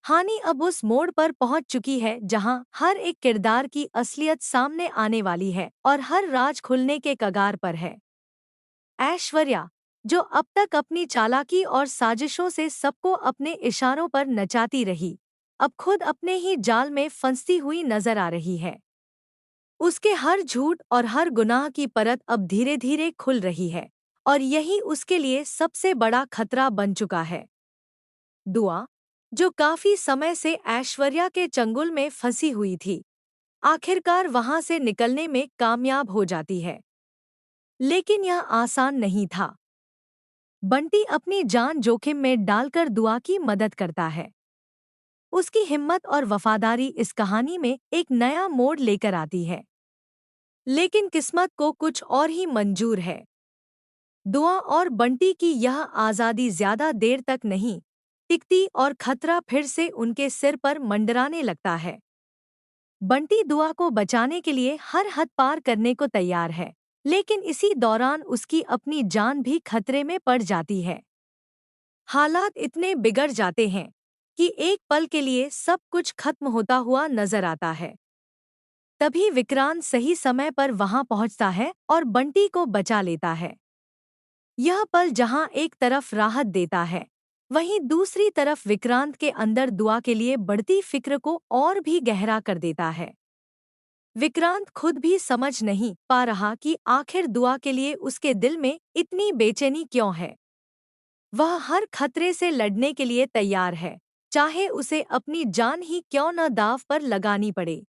कहानी अब उस मोड़ पर पहुंच चुकी है जहां हर एक किरदार की असलियत सामने आने वाली है और हर राज खुलने के कगार पर है। ऐश्वर्या, जो अब तक अपनी चालाकी और साजिशों से सबको अपने इशारों पर नचाती रही, अब खुद अपने ही जाल में फंसती हुई नजर आ रही है। उसके हर झूठ और हर गुनाह की परत अब धीरे धीरे खुल रही है और यही उसके लिए सबसे बड़ा खतरा बन चुका है। दुआ, जो काफी समय से ऐश्वर्या के चंगुल में फंसी हुई थी, आखिरकार वहां से निकलने में कामयाब हो जाती है। लेकिन यह आसान नहीं था। बंटी अपनी जान जोखिम में डालकर दुआ की मदद करता है। उसकी हिम्मत और वफादारी इस कहानी में एक नया मोड़ लेकर आती है। लेकिन किस्मत को कुछ और ही मंजूर है। दुआ और बंटी की यह आज़ादी ज्यादा देर तक नहीं टिकती और खतरा फिर से उनके सिर पर मंडराने लगता है। बंटी दुआ को बचाने के लिए हर हद पार करने को तैयार है, लेकिन इसी दौरान उसकी अपनी जान भी खतरे में पड़ जाती है। हालात इतने बिगड़ जाते हैं कि एक पल के लिए सब कुछ खत्म होता हुआ नजर आता है। तभी विक्रांत सही समय पर वहां पहुंचता है और बंटी को बचा लेता है। यह पल जहां एक तरफ राहत देता है, वहीं दूसरी तरफ विक्रांत के अंदर दुआ के लिए बढ़ती फिक्र को और भी गहरा कर देता है। विक्रांत खुद भी समझ नहीं पा रहा कि आखिर दुआ के लिए उसके दिल में इतनी बेचैनी क्यों है। वह हर खतरे से लड़ने के लिए तैयार है, चाहे उसे अपनी जान ही क्यों न दांव पर लगानी पड़े।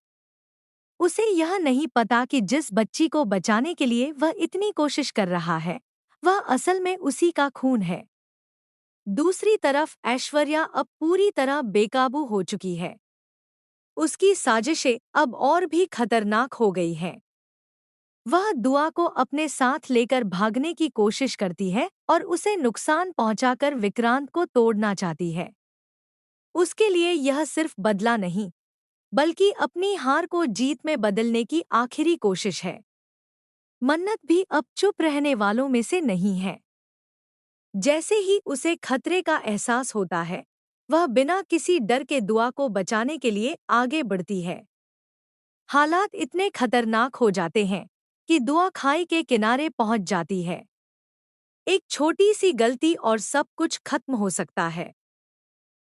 उसे यह नहीं पता कि जिस बच्ची को बचाने के लिए वह इतनी कोशिश कर रहा है, वह असल में उसी का खून है। दूसरी तरफ ऐश्वर्या अब पूरी तरह बेकाबू हो चुकी है। उसकी साजिशें अब और भी खतरनाक हो गई हैं। वह दुआ को अपने साथ लेकर भागने की कोशिश करती है और उसे नुकसान पहुंचाकर विक्रांत को तोड़ना चाहती है। उसके लिए यह सिर्फ बदला नहीं, बल्कि अपनी हार को जीत में बदलने की आखिरी कोशिश है। मन्नत भी अब चुप रहने वालों में से नहीं है। जैसे ही उसे खतरे का एहसास होता है, वह बिना किसी डर के दुआ को बचाने के लिए आगे बढ़ती है। हालात इतने खतरनाक हो जाते हैं कि दुआ खाई के किनारे पहुंच जाती है। एक छोटी सी गलती और सब कुछ खत्म हो सकता है।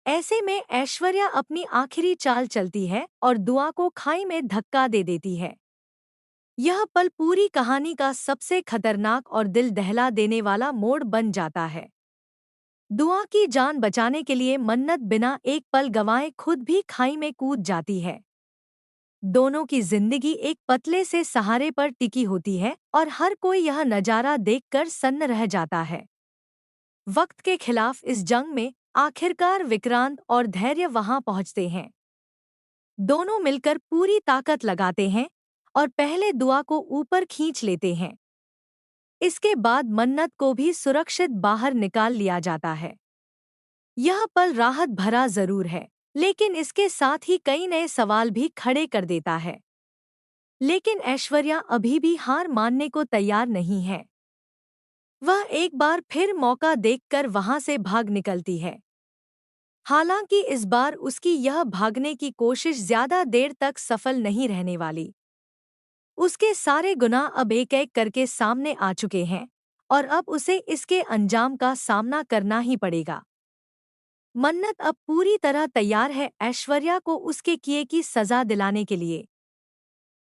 ऐसे में ऐश्वर्या अपनी आखिरी चाल चलती है और दुआ को खाई में धक्का दे देती है। यह पल पूरी कहानी का सबसे खतरनाक और दिल दहला देने वाला मोड़ बन जाता है। दुआ की जान बचाने के लिए मन्नत बिना एक पल गंवाए खुद भी खाई में कूद जाती है। दोनों की जिंदगी एक पतले से सहारे पर टिकी होती है और हर कोई यह नजारा देखकर सन्न रह जाता है। वक्त के खिलाफ इस जंग में आखिरकार विक्रांत और धैर्य वहां पहुंचते हैं। दोनों मिलकर पूरी ताकत लगाते हैं और पहले दुआ को ऊपर खींच लेते हैं। इसके बाद मन्नत को भी सुरक्षित बाहर निकाल लिया जाता है। यह पल राहत भरा जरूर है, लेकिन इसके साथ ही कई नए सवाल भी खड़े कर देता है। लेकिन ऐश्वर्या अभी भी हार मानने को तैयार नहीं है। वह एक बार फिर मौका देखकर वहां से भाग निकलती है। हालांकि इस बार उसकी यह भागने की कोशिश ज्यादा देर तक सफल नहीं रहने वाली। उसके सारे गुनाह अब एक एक करके सामने आ चुके हैं और अब उसे इसके अंजाम का सामना करना ही पड़ेगा। मन्नत अब पूरी तरह तैयार है ऐश्वर्या को उसके किए की सजा दिलाने के लिए।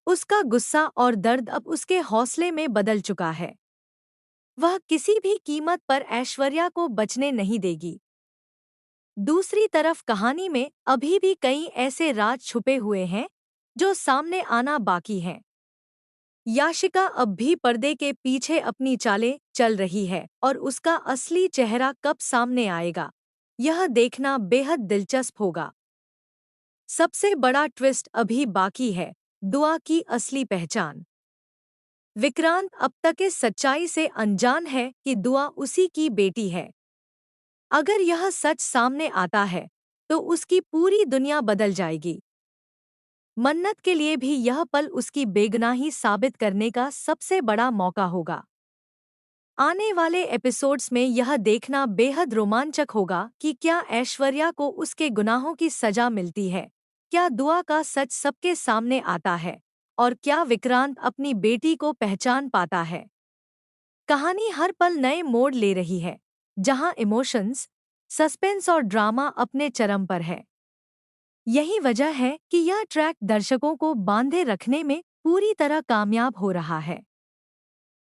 उसका गुस्सा और दर्द अब उसके हौसले में बदल चुका है। वह किसी भी कीमत पर ऐश्वर्या को बचने नहीं देगी। दूसरी तरफ कहानी में अभी भी कई ऐसे राज छुपे हुए हैं जो सामने आना बाकी हैं। याशिका अब भी पर्दे के पीछे अपनी चालें चल रही है और उसका असली चेहरा कब सामने आएगा, यह देखना बेहद दिलचस्प होगा। सबसे बड़ा ट्विस्ट अभी बाकी है, दुआ की असली पहचान। विक्रांत अब तक इस सच्चाई से अनजान है कि दुआ उसी की बेटी है। अगर यह सच सामने आता है, तो उसकी पूरी दुनिया बदल जाएगी। मन्नत के लिए भी यह पल उसकी बेगुनाही साबित करने का सबसे बड़ा मौका होगा। आने वाले एपिसोड्स में यह देखना बेहद रोमांचक होगा कि क्या ऐश्वर्या को उसके गुनाहों की सजा मिलती है, क्या दुआ का सच सबके सामने आता है, और क्या विक्रांत अपनी बेटी को पहचान पाता है। कहानी हर पल नए मोड़ ले रही है, जहां इमोशंस, सस्पेंस और ड्रामा अपने चरम पर है। यही वजह है कि यह ट्रैक दर्शकों को बांधे रखने में पूरी तरह कामयाब हो रहा है।